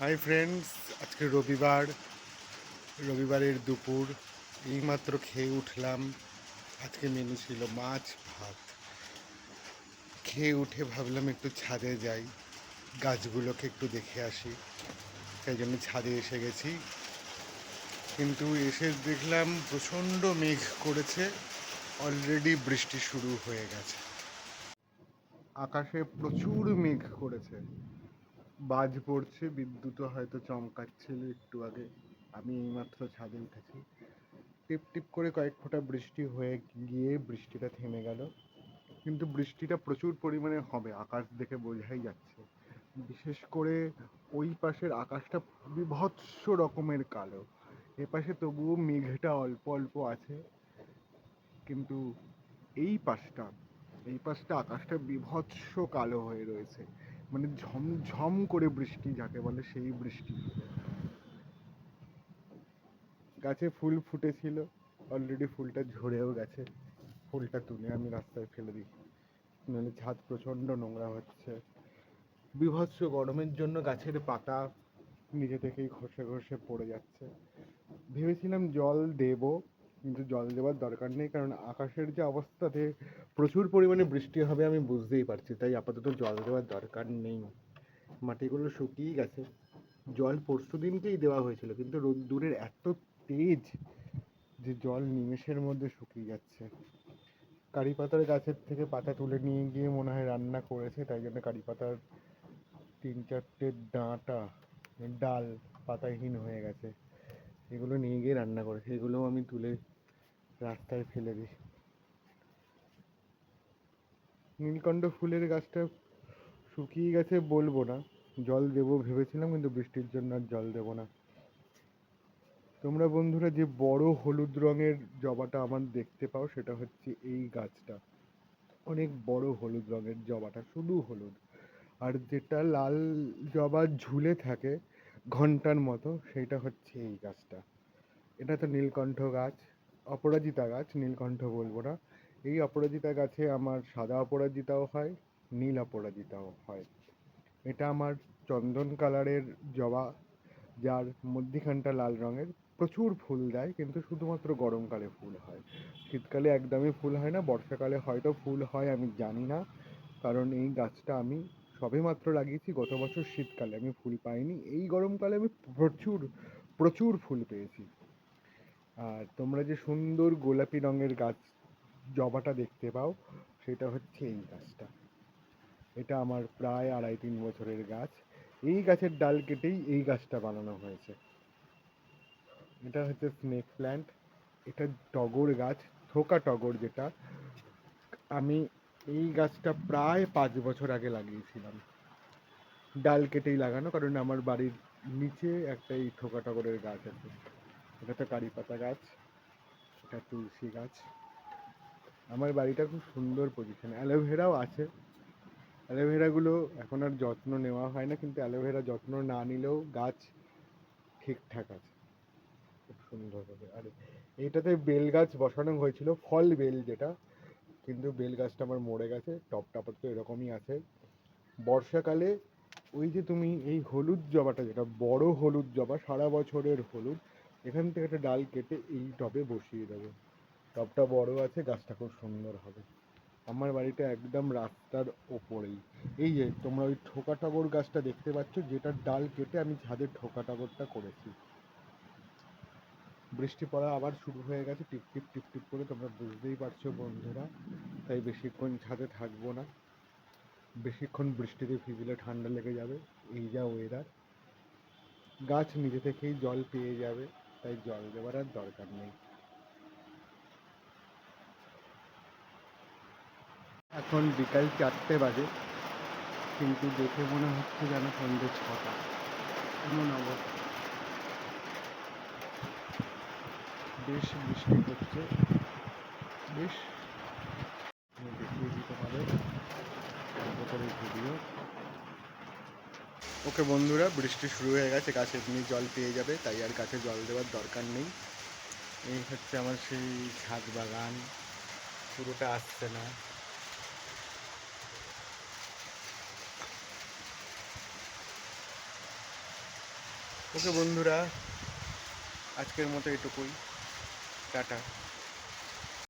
Hi friends, আজকে রবিবারের দুপুর। এইমাত্র খেয়ে উঠলাম। আজকে মেনু ছিল মাছ ভাত। খেয়ে উঠে ভাবলাম একটু ছাদে যাই, গাছগুলোকে একটু দেখে আসি। তাই জন্য ছাদে এসে গেছি, কিন্তু এসে দেখলাম প্রচণ্ড মেঘ করেছে। অলরেডি বৃষ্টি শুরু হয়ে গেছে, আকাশে প্রচুর মেঘ করেছে। বাজ পড়ছে, বিদ্যুৎও হয়তো চমকাচ্ছিল একটু আগে। আমি এইমাত্র ছাদে উঠেছি। টিপ টিপ করে কয়েক ফোঁটা বৃষ্টি হয়ে গিয়ে বৃষ্টিটা থেমে গেল, কিন্তু বৃষ্টিটা প্রচুর পরিমাণে হবে, আকাশ দেখে বোঝাই যাচ্ছে। বিশেষ করে ওই পাশের আকাশটা বিভৎস রকমের কালো। এপাশে তবুও মেঘটা অল্প অল্প আছে, কিন্তু এই পাশটা এই পাশটা আকাশটা বিভৎস কালো হয়ে রয়েছে। মানে ঝমঝম করে বৃষ্টি যাকে বলে, সেই বৃষ্টি। গাছে ফুল ফুটেছিল, অলরেডি ফুলটা ঝরেও গেছে। ফুলটা তুলে আমি রাস্তায় ফেলে দিই, নাহলে ছাদ প্রচণ্ড নোংরা হচ্ছে। বীভৎস গরমের জন্য গাছের পাতা নিজে থেকেই ঘষে ঘষে পড়ে যাচ্ছে। ভেবেছিলাম জল দেব, কিন্তু জল দেওয়ার দরকার নেই, কারণ আকাশের যে অবস্থাতে প্রচুর পরিমাণে বৃষ্টি হবে আমি বুঝতেই পারছি। তাই আপাতত জল দেওয়ার দরকার নেই। মাটিগুলো শুকিয়ে গেছে। জল পরশু দিনকেই দেওয়া হয়েছিল, কিন্তু রোদ্দুরের এত তেজ যে জল নিমেষের মধ্যে শুকিয়ে যাচ্ছে। কারি পাতার গাছের থেকে পাতা তুলে নিয়ে গিয়ে মনে হয় রান্না করেছে, তাই জন্য কারি পাতার 3-4টে ডাল পাতাহীন হয়ে গেছে। এগুলো নিয়ে গিয়ে রান্না করেছে, এগুলোও আমি তুলে রাস্তায় ফেলে দিই। নীলকণ্ঠ ফুলের গাছটা শুকিয়ে গেছে বলবো না, জল দেবো ভেবেছিলাম, কিন্তু বৃষ্টির জন্য আর জল দেবো না। তোমরা বন্ধুরা যে বড় হলুদ রঙের জবাটা আমার দেখতে পাও, সেটা হচ্ছে এই গাছটা। অনেক বড় হলুদ রঙের জবাটা, শুধু হলুদ। আর যেটা লাল জবা ঝুলে থাকে ঘন্টার মতো, সেটা হচ্ছে এই গাছটা। এটা তো নীলকণ্ঠ গাছ, অপরাজিতা গাছ, নীলকণ্ঠ বলবো না। এই অপরাজিতা গাছে আমার সাদা অপরাজিতাও হয়, নীল অপরাজিতাও হয়। এটা আমার চন্দন কালারের জবা, যার মধ্যিখানটা লাল রঙের। প্রচুর ফুল দেয়, কিন্তু শুধুমাত্র গরমকালে ফুল হয়, শীতকালে একদমই ফুল হয় না। বর্ষাকালে হয়তো ফুল হয়, আমি জানি না, কারণ এই গাছটা আমি সবেমাত্র লাগিয়েছি। গত বছর শীতকালে আমি ফুল পাইনি, এই গরমকালে আমি প্রচুর প্রচুর ফুল পেয়েছি। আর তোমরা যে সুন্দর গোলাপি রঙের গাছ জবাটা দেখতে পাও, সেটা হচ্ছে এই গাছটা। এটা আমার প্রায় 2.5-3 বছরের গাছ। এই গাছের ডাল কেটেই এই গাছটা বানানো হয়েছে। এটা হচ্ছে স্নেক প্ল্যান্ট। এটা টগর গাছ, থোকা টগর যেটা। আমি এই গাছটা প্রায় 5 বছর আগে লাগিয়েছিলাম, ডাল কেটেই লাগানো, কারণ আমার বাড়ির নিচে একটা এই থোকা টগরের গাছ আছে। এটা তো কারি পাতা গাছ, এটা তুলসী গাছ। আমার বাড়িটা খুব সুন্দর পজিশন। অ্যালোভেরাও আছে, অ্যালোভেরাগুলো এখন আর যত্ন নেওয়া হয় না, কিন্তু অ্যালোভেরা যত্ন না নিলেও গাছ ঠিকঠাক আছে, খুব সুন্দর হবে। আর এইটাতে বেল গাছ বসানো হয়েছিল, ফল বেল যেটা, কিন্তু বেল গাছটা আমার মরে গেছে। টপটা আপাতত এরকমই আছে। বর্ষাকালে ওই যে তুমি এই হলুদ জবাটা, যেটা বড় হলুদ জবা, সারা বছরের হলুদ, এখান থেকে একটা ডাল কেটে এই টবে বসিয়ে দেবে। টবটা বড় আছে, গাছটা খুব সুন্দর হবে। আমার বাড়িটা একদম রাস্তার ওপরেই। এই যে তোমরা ওই ঠোকা টগর গাছটা দেখতে পাচ্ছ, যেটার ডাল কেটে আমি ছাদের ঠোকা টগরটা করেছি। বৃষ্টি পড়া আবার শুরু হয়ে গেছে, টিপ টিপ টিপ টিপ করে, তোমরা বুঝতেই পারছো বন্ধুরা। তাই বেশিক্ষণ ছাদে থাকবো না, বেশিক্ষণ বৃষ্টিতে ভিজলে ঠান্ডা লেগে যাবে। এই যা ওয়েদার, গাছ নিজে থেকেই জল পেয়ে যাবে, তাই জল দেওয়ার আর দরকার নেই। এখন বিকাল 4টে বাজে, কিন্তু দেখে মনে হচ্ছে যেন সন্ধ্যে 6টা, এমন অবস্থা। বেশ বৃষ্টি হচ্ছে, বেশ। আমি দেখিয়ে দিই তোমাদের করে ভিডিও। ওকে বন্ধুরা, বৃষ্টি শুরু হয়ে গেছে, গাছে এমনি জল পেয়ে যাবে, তাই আর গাছে জল দেওয়ার দরকার নেই। এই হচ্ছে আমার সেই ছাদ বাগান, পুরোটা আসছে না। ওকে বন্ধুরা, আজকের মতো এটুকুই। টাটা।